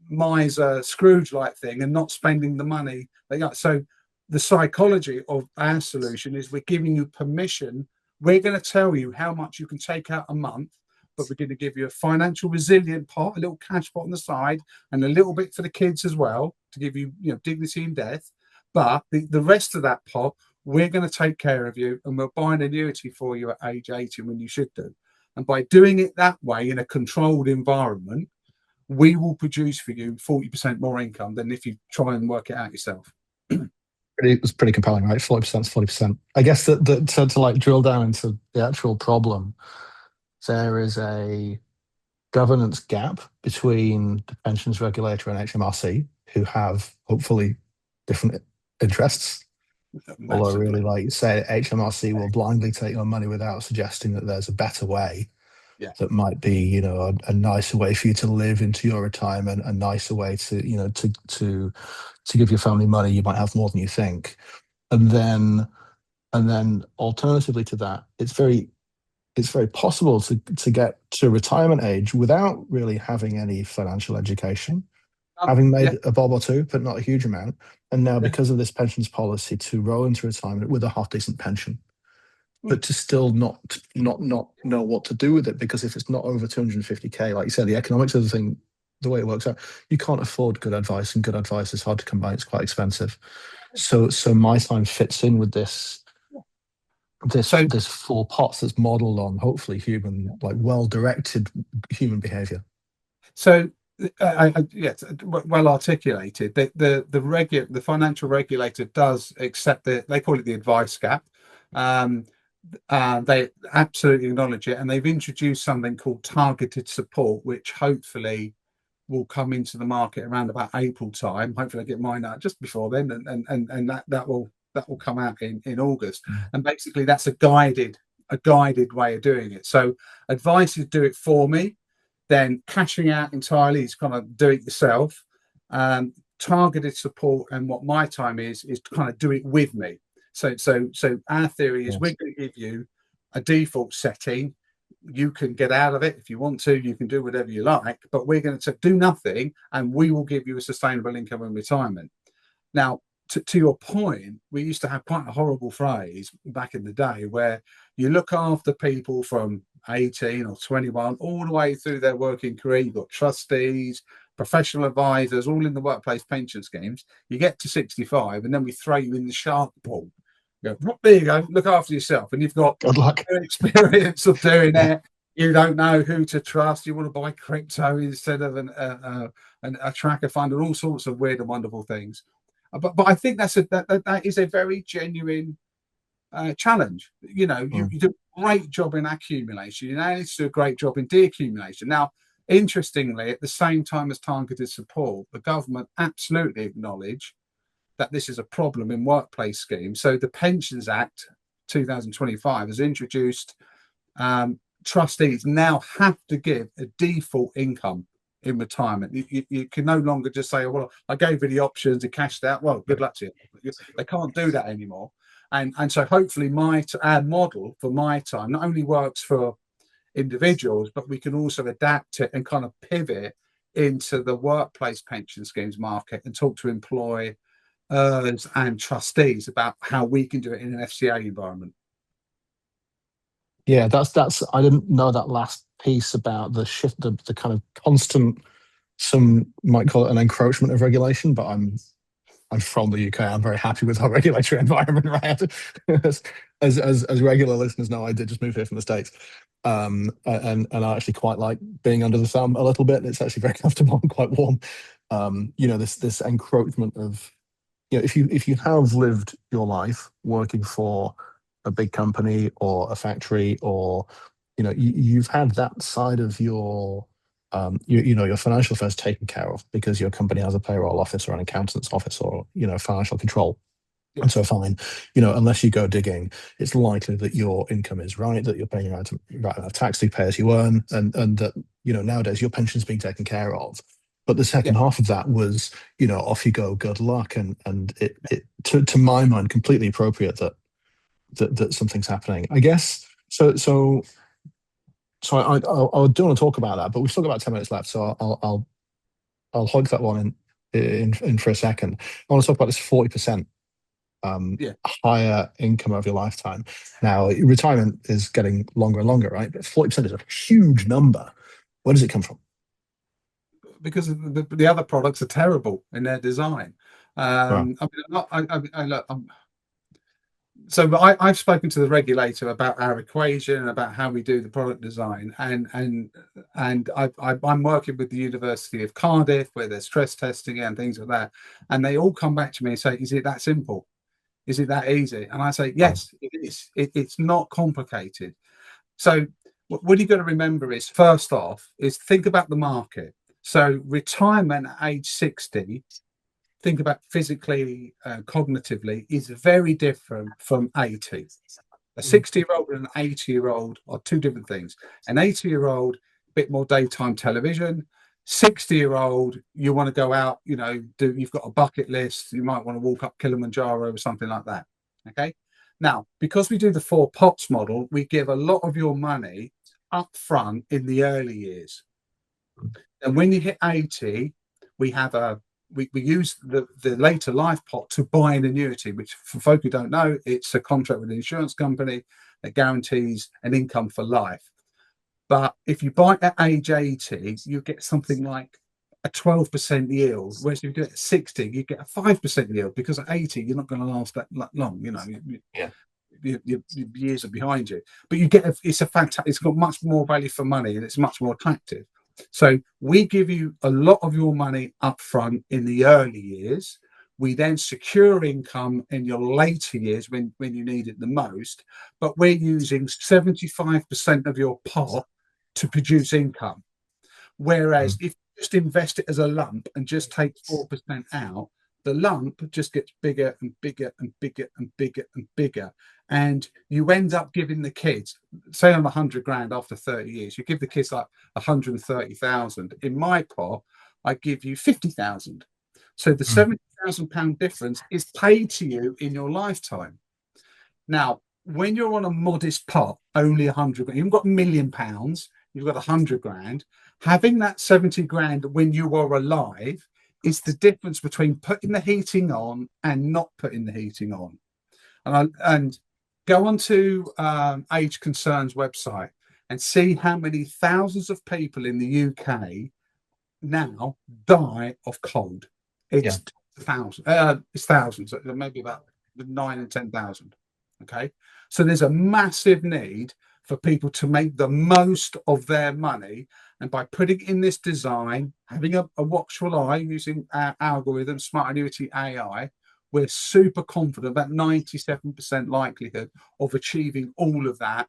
miser Scrooge-like thing and not spending the money they got. So the psychology of our solution is we're giving you permission. We're going to tell you how much you can take out a month, but we're going to give you a financial resilient pot, a little cash pot on the side, and a little bit for the kids as well to give you, dignity in death. But the rest of that pot, we're going to take care of you, and we'll buy an annuity for you at age 80 when you should do. And by doing it that way in a controlled environment, we will produce for you 40% more income than if you try and work it out yourself. It was pretty compelling, right? 40% is 40%. I guess that to like drill down into the actual problem, there is a governance gap between the pensions regulator and HMRC, who have hopefully different interests. Although really, like you say, HMRC will blindly take your money without suggesting that there's a better way. Yeah. That might be, a nicer way for you to live into your retirement, a nicer way to, to give your family money. You might have more than you think. And then alternatively to that, it's very possible to get to retirement age without really having any financial education, having made a bob or two, but not a huge amount. And now, because of this pensions policy, to roll into retirement with a half decent pension, but to still not know what to do with it, because if it's not over 250k, like you said, the economics of the thing, the way it works out, you can't afford good advice, and good advice is hard to come by. It's quite expensive. So my time fits in with this four pots that's modeled on hopefully human, like well-directed human behavior. So yes, well articulated. The financial regulator does accept they call it the advice gap. They absolutely acknowledge it, and they've introduced something called targeted support, which hopefully will come into the market around about April time. Hopefully I get mine out just before then, and that will come out in August. And basically that's a guided way of doing it. So advice is do it for me, then cashing out entirely is kind of do it yourself. Targeted support, and what my time is to kind of do it with me. So our theory is we're going to give you a default setting. You can get out of it if you want to. You can do whatever you like, but we're going to do nothing, and we will give you a sustainable income in retirement. Now, to your point, we used to have quite a horrible phrase back in the day where you look after people from 18 or 21 all the way through their working career. You've got trustees, professional advisors, all in the workplace pension schemes. You get to 65, and then we throw you in the shark pool. You go, there you go, look after yourself. And you've got good luck experience of doing that. You don't know who to trust. You want to buy crypto instead of a tracker fund, and all sorts of weird and wonderful things. But I think that is a very genuine challenge. You do a great job in accumulation. You now need to do a great job in deaccumulation. Now, interestingly, at the same time as targeted support, the government absolutely acknowledge that this is a problem in workplace schemes. So the Pensions Act 2025 has introduced trustees now have to give a default income in retirement. You can no longer just say, well, I gave you the options, you cashed out. Well, good luck to you. They can't do that anymore. And so hopefully our model for my time not only works for individuals, but we can also adapt it and kind of pivot into the workplace pension schemes market and talk to employers and trustees about how we can do it in an FCA environment. Yeah, that's. I didn't know that last piece about the shift, the kind of constant. Some might call it an encroachment of regulation, but I'm from the UK. I'm very happy with our regulatory environment, right? as regular listeners know, I did just move here from the States, and I actually quite like being under the thumb a little bit. It's actually very comfortable and quite warm. This encroachment of, if you have lived your life working for a big company or a factory, or you've had that side of your your financial affairs taken care of because your company has a payroll office or an accountant's office or financial control. Yeah. And so fine, unless you go digging, it's likely that your income is right, that you're paying the right amount of tax to pay as you earn, and that nowadays your pension's being taken care of. But the second half of that was, off you go, good luck, and it to my mind completely appropriate that something's happening, I guess. So I do want to talk about that, but we've still got about 10 minutes left, so I'll hog that one in for a second. I want to talk about this 40% higher income over your lifetime. Now, retirement is getting longer and longer, right? But 40% is a huge number. Where does it come from? Because the other products are terrible in their design. Wow. So I've spoken to the regulator about our equation and about how we do the product design, and I'm working with the University of Cardiff where there's stress testing and things like that, and they all come back to me and say, "Is it that simple? Is it that easy?" And I say, "Yes, it is. It's not complicated." So what you've got to remember is, first off, is think about the market. So retirement at age 60. Think about physically, cognitively, is very different from 80. A 60-year-old and an 80-year-old are two different things. An 80-year-old, a bit more daytime television. 60-year-old, you want to go out, you've got a bucket list. You might want to walk up Kilimanjaro or something like that. Okay. Now, because we do the 4 pots model, we give a lot of your money up front in the early years. And when you hit 80, we have we use the later life pot to buy an annuity, which for folk who don't know, it's a contract with an insurance company that guarantees an income for life. But if you buy at age 80, you get something like a 12% yield, whereas if you do it at 60, you get a 5% yield, because at 80, you're not going to last that long, your years are behind you. But you get it's got much more value for money, and it's much more attractive. So we give you a lot of your money up front in the early years. We then secure income in your later years when you need it the most. But we're using 75% of your pot to produce income. Whereas if you just invest it as a lump and just take 4% out, the lump just gets bigger and bigger and bigger and bigger and bigger. And you end up giving the kids, say on 100 grand after 30 years, you give the kids like 130,000. In my pot, I give you 50,000. So the £70,000 difference is paid to you in your lifetime. Now, when you're on a modest pot, only 100 grand, you've got £1 million, you've got 100 grand, having that 70 grand when you are alive is the difference between putting the heating on and not putting the heating on. And go onto Age Concern's website and see how many thousands of people in the UK now die of cold. It's thousands. It's thousands. Maybe about 9 and 10,000. Okay, so there's a massive need for people to make the most of their money, and by putting in this design, having a watchful eye using our algorithm, Smart Annuity AI, we're super confident about 97% likelihood of achieving all of that,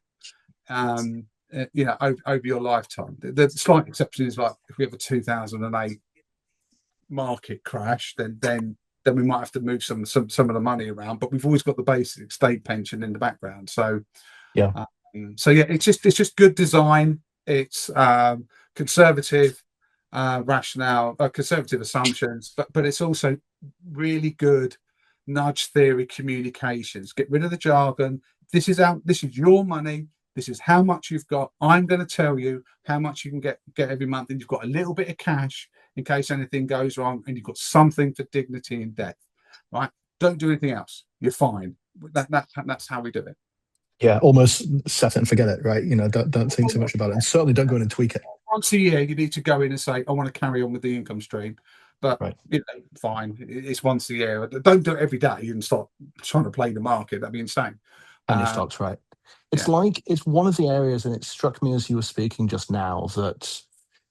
over your lifetime. The slight exception is like if we have a 2008 market crash, then then we might have to move some of the money around. But we've always got the basic state pension in the background. So yeah, it's just good design. It's conservative rationale, conservative assumptions, but it's also really good nudge theory communications. Get rid of the jargon. This is your money. This is how much you've got. I'm going to tell you how much you can get every month, and you've got a little bit of cash in case anything goes wrong, and you've got something for dignity in death. Right? Don't do anything else. You're fine. That's how we do it. yeah. Almost set it and forget it, right? Don't think too much about it, and certainly don't go in and tweak it. Once a year, you need to go in and say, "I want to carry on with the income stream." But right. Fine. It's once a year. Don't do it every day and start trying to play the market. That'd be insane. And your stocks, right? It's it's one of the areas, and it struck me as you were speaking just now, that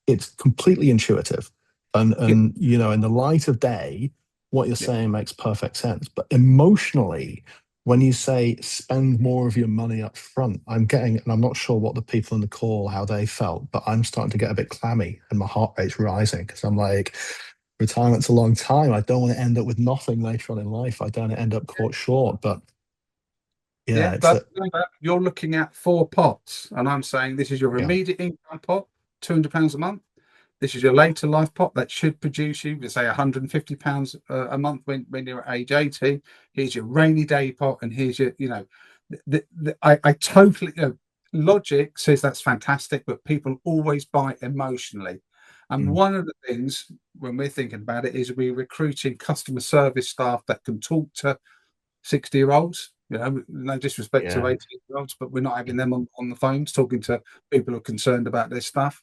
it's completely intuitive. And in the light of day, what you're saying makes perfect sense. But emotionally, when you say spend more of your money up front, I'm getting, and I'm not sure what the people in the call, how they felt, but I'm starting to get a bit clammy and my heart rate's rising because I'm like, retirement's a long time. I don't want to end up with nothing later on in life. I don't want to end up caught short. But you're looking at 4 pots, and I'm saying this is your immediate income pot, £200 a month. This is your later life pot that should produce you, say, £150 a month when you're at age 80. Here's your rainy day pot, and here's your, I totally, logic says that's fantastic, but people always buy emotionally. And one of the things when we're thinking about it is we're recruiting customer service staff that can talk to 60-year-olds. No disrespect to 80-year-olds, but we're not having them on the phones talking to people who are concerned about their stuff.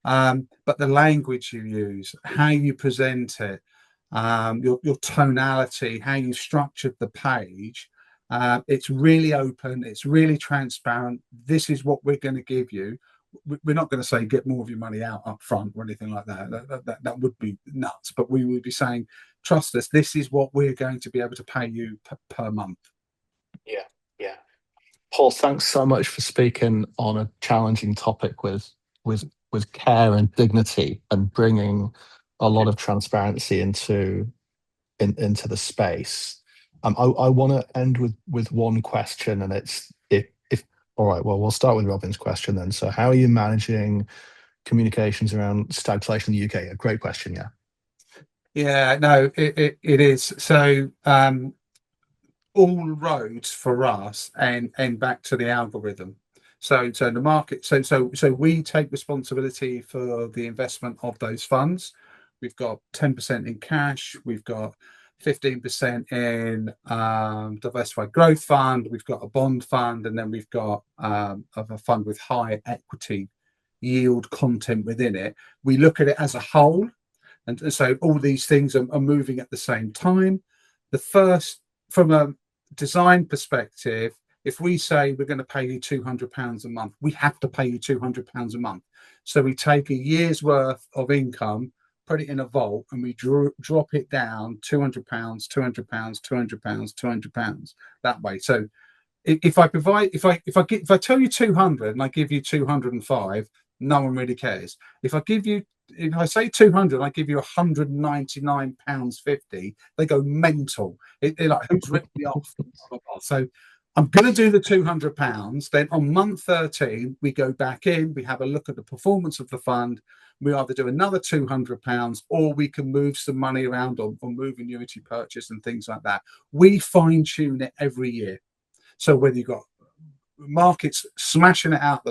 But the language you use, how you present it, your tonality, how you structured the page, it's really open, it's really transparent. This is what we're going to give you. We're not going to say get more of your money out up front or anything like that. That would be nuts. But we would be saying, trust us, this is what we're going to be able to pay you per month. Yeah. Paul, thanks so much for speaking on a challenging topic with care and dignity, and bringing a lot of transparency into the space. I want to end with one question, and it's if all right. Well, we'll start with Robin's question then. So, how are you managing communications around stagflation in the UK? A great question. Yeah. No, it is. So, all roads for us and back to the algorithm. So the market. So we take responsibility for the investment of those funds. We've got 10% in cash. We've got 15% in diversified growth fund. We've got a bond fund, and then we've got a fund with high equity yield content within it. We look at it as a whole, and so all these things are moving at the same time. The first, from a design perspective, if we say we're going to pay you £200 a month, we have to pay you £200 a month. So we take a year's worth of income, put it in a vault, and we drop it down £200, £200, £200, £200 that way. So if I tell you 200 and I give you 205, no one really cares. If I say 200, I give you £199.50. They go mental. They're like, who's ripped me off? So I'm going to do the £200. Then on month 13, we go back in, we have a look at the performance of the fund. We either do another £200, or we can move some money around or move annuity purchase and things like that. We fine tune it every year. So whether you've got markets smashing it out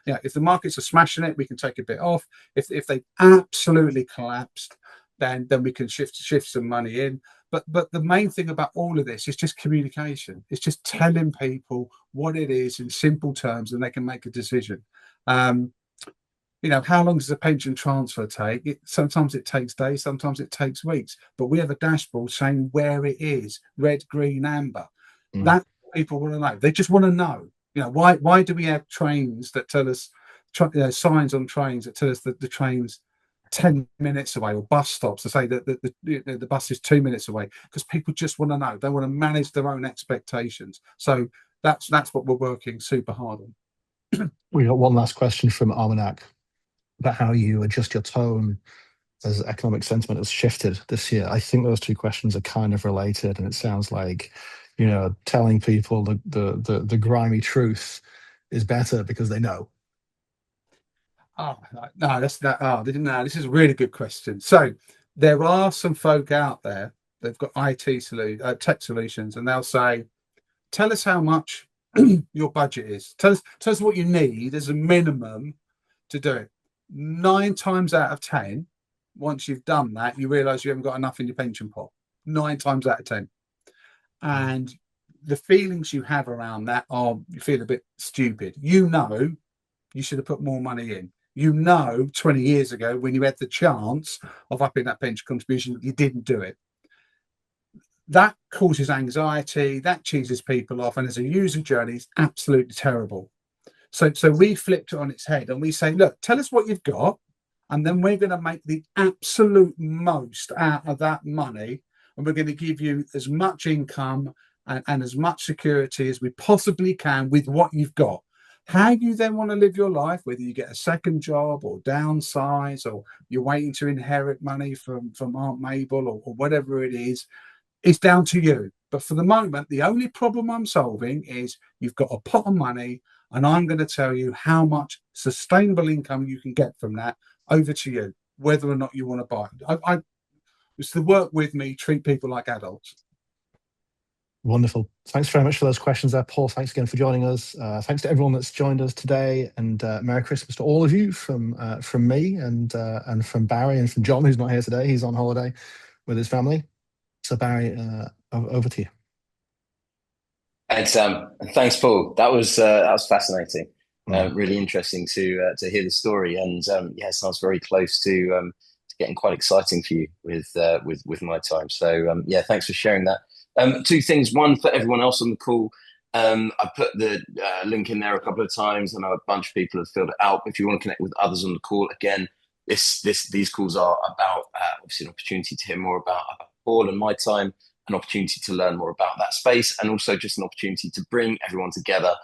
if the markets are smashing it, we can take a bit off. If they absolutely collapsed, then we can shift some money in. But the main thing about all of this is just communication. It's just telling people what it is in simple terms, and they can make a decision. How long does a pension transfer take? Sometimes it takes days, sometimes it takes weeks. But we have a dashboard saying where it is: red, green, amber. That people want to know. They just want to know. Why do we have trains that tell us, signs on trains that tell us that the train's 10 minutes away, or bus stops to say that the bus is 2 minutes away? Because people just want to know. They want to manage their own expectations. So that's what we're working super hard on. We got one last question from Almanac about how you adjust your tone as economic sentiment has shifted this year? I think those two questions are kind of related, and it sounds like, telling people the grimy truth is better because they know. Oh no, that's that. Oh, no, this is a really good question. So there are some folk out there that've got tech solutions, and they'll say, "Tell us how much your budget is. Tell us what you need as a minimum to do it." 9 times out of 10, once you've done that, you realise you haven't got enough in your pension pot. 9 times out of 10, and the feelings you have around that are you feel a bit stupid. You should have put more money in. 20 years ago when you had the chance of upping that pension contribution, you didn't do it. That causes anxiety, that cheeses people off, and as a user journey, it's absolutely terrible. So we flipped it on its head and we say, look, tell us what you've got, and then we're going to make the absolute most out of that money, and we're going to give you as much income and as much security as we possibly can with what you've got. How you then want to live your life, whether you get a second job or downsize, or you're waiting to inherit money from Aunt Mabel or whatever it is, it's down to you. But for the moment, the only problem I'm solving is you've got a pot of money, and I'm going to tell you how much sustainable income you can get from that. Over to you, whether or not you want to buy it. It's to work with me, treat people like adults. Wonderful. Thanks very much for those questions there, Paul. Thanks again for joining us. Thanks to everyone that's joined us today, and Merry Christmas to all of you from me and from Barry and from Jon, who's not here today. He's on holiday with his family. So Barry, over to you. Thanks, Sam. And thanks, Paul. That was fascinating. Really interesting to hear the story, and sounds very close to getting quite exciting for you with my time. So thanks for sharing that. 2 things. One, for everyone else on the call, I put the link in there a couple of times. I know a bunch of people have filled it out. If you want to connect with others on the call, again, these calls are about obviously an opportunity to hear more about Paul and my time, an opportunity to learn more about that space, and also just an opportunity to bring everyone together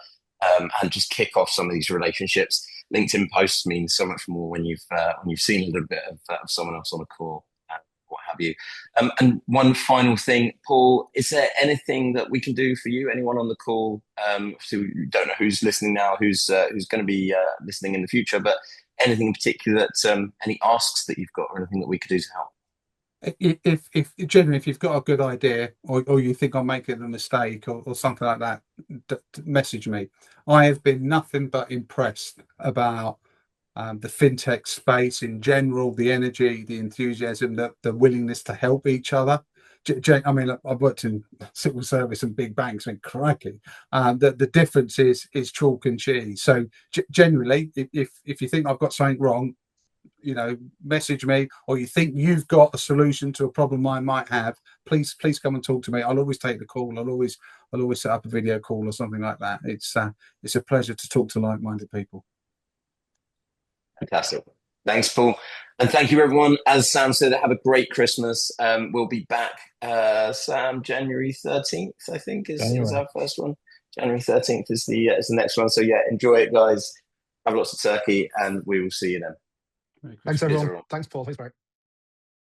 and just kick off some of these relationships. LinkedIn posts mean so much more when you've seen a little bit of someone else on the call. What have you. And one final thing, Paul, is there anything that we can do for you? Anyone on the call? So we don't know who's listening now, who's going to be listening in the future, but anything in particular that any asks that you've got, or anything that we could do to help? If generally, if you've got a good idea, or you think I'm making a mistake or something like that, message me. I have been nothing but impressed about the fintech space in general, the energy, the enthusiasm, the willingness to help each other. I mean, I've worked in civil service and big banks, and crikey, the difference is chalk and cheese. So generally, if you think I've got something wrong, message me, or you think you've got a solution to a problem I might have, please come and talk to me. I'll always take the call. I'll always set up a video call or something like that. It's a pleasure to talk to like-minded people. Fantastic. Thanks, Paul. And thank you, everyone. As Sam said, have a great Christmas. We'll be back, Sam, January 13th, I think, is our first one. January 13th is the next one. So, enjoy it, guys. Have lots of turkey, and we will see you then. Thanks, everyone. Thanks, Paul. Thanks, Barry.